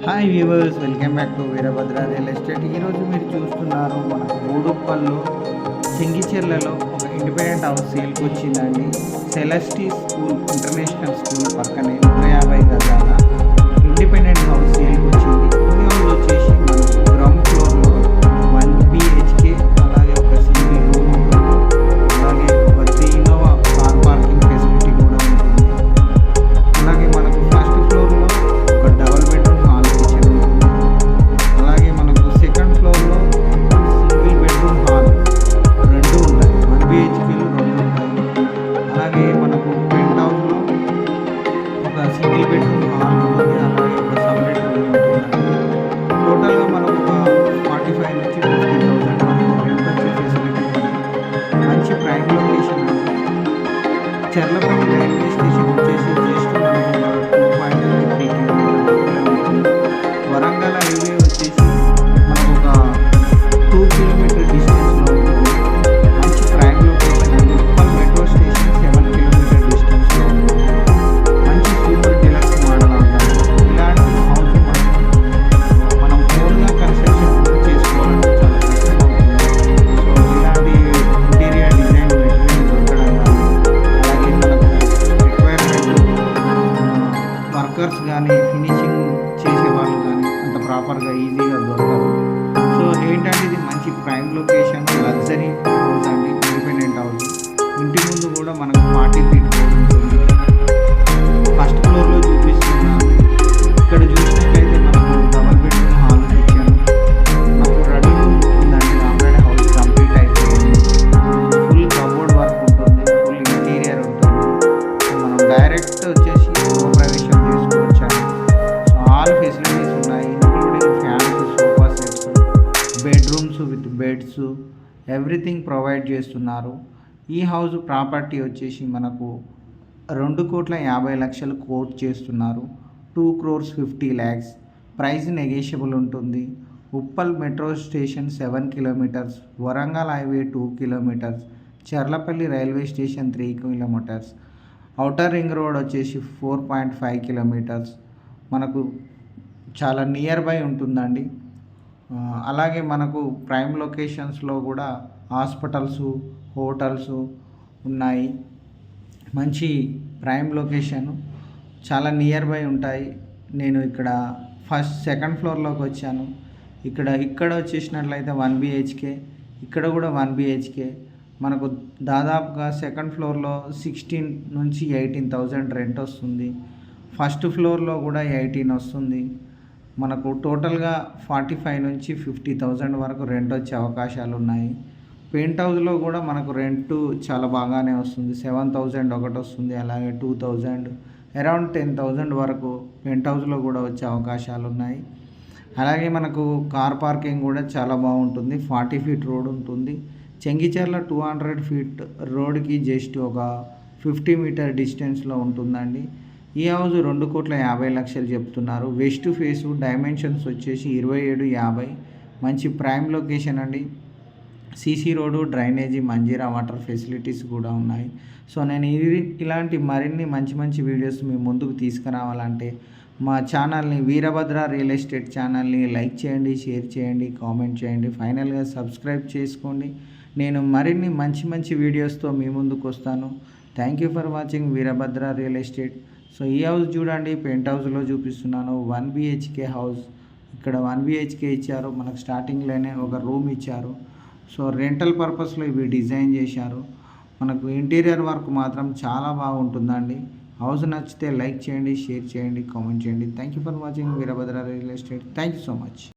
Hi viewers, welcome back to Veerabhadra real estate. ఈరోజు మీరు చూస్తున్నారు మనకు బోడుప్పల్లో చెంగిచెర్లలో ఒక ఇండిపెండెంట్ హౌస్ సేల్కి వచ్చిందండి. సెలెస్టీ స్కూల్ ఇంటర్నేషనల్ స్కూల్ పక్కనే 150 గజాల ఇండిపెండెంట్ హౌస్ సేల్కి వచ్చింది. ఈ హౌస్ వచ్చేసి మనకు గ్రౌండ్ ఫ్లోర్లో 1 BHK, అలాగే ఒక సింగిల్ రూమ్ ఉంటుంది, అలాగే ఒక 3 ఇన్నోవా కార్ పార్కింగ్ ఫెసిలిటీ కూడా ఉంటుంది. అలాగే మనకు ఫస్ట్ ఫ్లోర్లో ఒక డబల్ బెడ్రూమ్ హాల్ కిచెన్ ఉంటుంది. అలాగే మనకు సెకండ్ ఫ్లోర్లో సింగిల్ బెడ్రూమ్ హాల్ 2 ఉంటాయి, 1 BHKలు 2 ఉంటాయి. అలాగే మనకు పెంట్ హౌస్లో ఒక సింగిల్ బెడ్రూమ్ హాల్ ఉంటుంది, అలాగే ఒక సపరేట్ రూమ్ ఉంటుందండి. టోటల్గా మనకు ఒక 45 నుంచి 50,000 వరకు రెంట్ వచ్చే ఫెసిలిటీ ఉంది. మంచి ప్రైమ్ లొకేషన్ అండి. చర్లపల్లి రైల్వే స్టేషన్ వచ్చేసి జస్ట్ మనకు 2.3 కిలోమీటర్. వరంగల్ హైవే వచ్చేసి మనకు ఒక 2 కిలోమీటర్ డిస్టెన్స్లో ఉంటుంది. మంచి ప్రైమ్ లొకేషన్ అండి. ఉప్పల్ మెట్రో స్టేషన్ 7 కిలోమీటర్ డిస్టెన్స్లో ఉంటుంది. మంచి సూపర్ డీలక్స్ మోడల్ అంటారు. ఇలాంటి హౌస్ మనం ఓన్గా కన్స్ట్రక్షన్ కూడా చేసుకోవాలంటే చాలా కష్టం అవుతుంది. సో ఇలాంటి ఇంటీరియర్ డిజైన్ మెటీరియల్ దొరకడం కానీ, అలాగే మనకు రిక్వైర్మెంట్ వర్కర్స్ కానీ, ఫినిషింగ్ చేసే వాళ్ళు కానీ అంత ప్రాపర్గా ఈజీగా దొరకదు. సో ఏంటంటే ఇది మంచి ప్రైమ్ లొకేషన్, లగ్జరీ హౌస్ అండి, ఇండిపెండెంట్ హౌస్. ఇంటి ముందు కూడా మనకు 40 ఫీట్ రోడ్ ఉంటుంది. ఫస్ట్ ఫ్లోర్లో చూపిస్తున్నాను. ఇక్కడ చూసినట్లయితే మనకు డబల్ బెడ్రూమ్ హాల్ కిచెన్, మనకు రెడీ రూమ్ ఉంటుందండి. ఆల్రెడీ హౌస్ కంప్లీట్ అయిపోయింది. ఫుల్ కబోర్డ్ వర్క్ ఉంటుంది, ఫుల్ ఇంటీరియర్ ఉంటుంది. సో మనం డైరెక్ట్ వచ్చేసి గృహప్రవేశం చేసుకోవచ్చండి. సో ఆల్ ఫెసిలిటీస్ ఉన్నాయి, including fans, sofa sets, bedrooms with beds, everything provide చేస్తున్నారు. ఈ హౌస్ ప్రాపర్టీ వచ్చేసి మనకు 2,50,00,000 కోట్ చేస్తున్నారు. 2,50,00,000 ప్రైస్ నెగోషియబుల్ ఉంటుంది. Uppal metro station 7 kilometres, Warangal highway 2 kilometres, Cherlapally railway station 3 kilometres, outer ring road వచ్చేసి 4.5 కిలోమీటర్స్. మనకు చాలా నియర్ బై ఉంటుందండి. అలాగే మనకు ప్రైమ్ లొకేషన్స్లో కూడా హాస్పిటల్స్, హోటల్స్ ఉన్నాయి. మంచి ప్రైమ్ లొకేషన్, చాలా నియర్ బై ఉంటాయి. నేను ఇక్కడ సెకండ్ ఫ్లోర్లోకి వచ్చాను. ఇక్కడ వచ్చేసినట్లయితే 1 BHK, ఇక్కడ కూడా 1 BHK. మనకు దాదాపుగా సెకండ్ ఫ్లోర్లో 16 నుంచి 18,000 రెంట్ వస్తుంది. ఫస్ట్ ఫ్లోర్లో కూడా 18 వస్తుంది. మనకు టోటల్గా 45 నుంచి 50,000 వరకు రెంట్ వచ్చే అవకాశాలు ఉన్నాయి. పెంట్ హౌస్లో కూడా మనకు రెంట్ చాలా బాగానే వస్తుంది. 7,000 ఒకటి వస్తుంది, అలాగే 2,000, అరౌండ్ 10,000 వరకు పెంట్ హౌస్లో కూడా వచ్చే అవకాశాలు ఉన్నాయి. అలాగే మనకు కార్ పార్కింగ్ కూడా చాలా బాగుంటుంది. 40 ఫీట్ రోడ్ ఉంటుంది. చెంగిచెర్ల 200 ఫీట్ రోడ్కి జస్ట్ ఒక 50 మీటర్ డిస్టెన్స్లో ఉంటుందండి. ఈ హౌస్ 2,50,00,000 చెప్తున్నారు. వెస్ట్ ఫేసు, డైమెన్షన్స్ వచ్చేసి 27-50. మంచి ప్రైమ్ లొకేషన్ అండి. CC road, drainage, Manjeera water facilities కూడా ఉన్నాయి. సో నేను ఇలాంటి మరిన్ని మంచి వీడియోస్ మీ ముందుకు తీసుకురావాలంటే మా ఛానల్ని, వీరభద్ర రియల్ ఎస్టేట్ ఛానల్ని లైక్ చేయండి, షేర్ చేయండి, కామెంట్ చేయండి, ఫైనల్గా సబ్స్క్రైబ్ చేసుకోండి. నేను మరిన్ని మంచి వీడియోస్తో మీ ముందుకు వస్తాను. Thank you for watching Veerabhadra real estate. So ఈ హౌస్ చూడండి, పెంట్ హౌస్లో చూపిస్తున్నాను. 1 BHK హౌస్. ఇక్కడ 1 BHK ఇచ్చారు. మనకు స్టార్టింగ్లోనే ఒక రూమ్ ఇచ్చారు. సో రెంటల్ పర్పస్లో ఇవి డిజైన్ చేశారు. మనకు ఇంటీరియర్ వర్క్ మాత్రం చాలా బాగుంటుందండి. హౌస్ నచ్చితే లైక్ చేయండి, షేర్ చేయండి, కామెంట్ చేయండి. Thank you for watching Veerabhadra real estate. Thank you so much.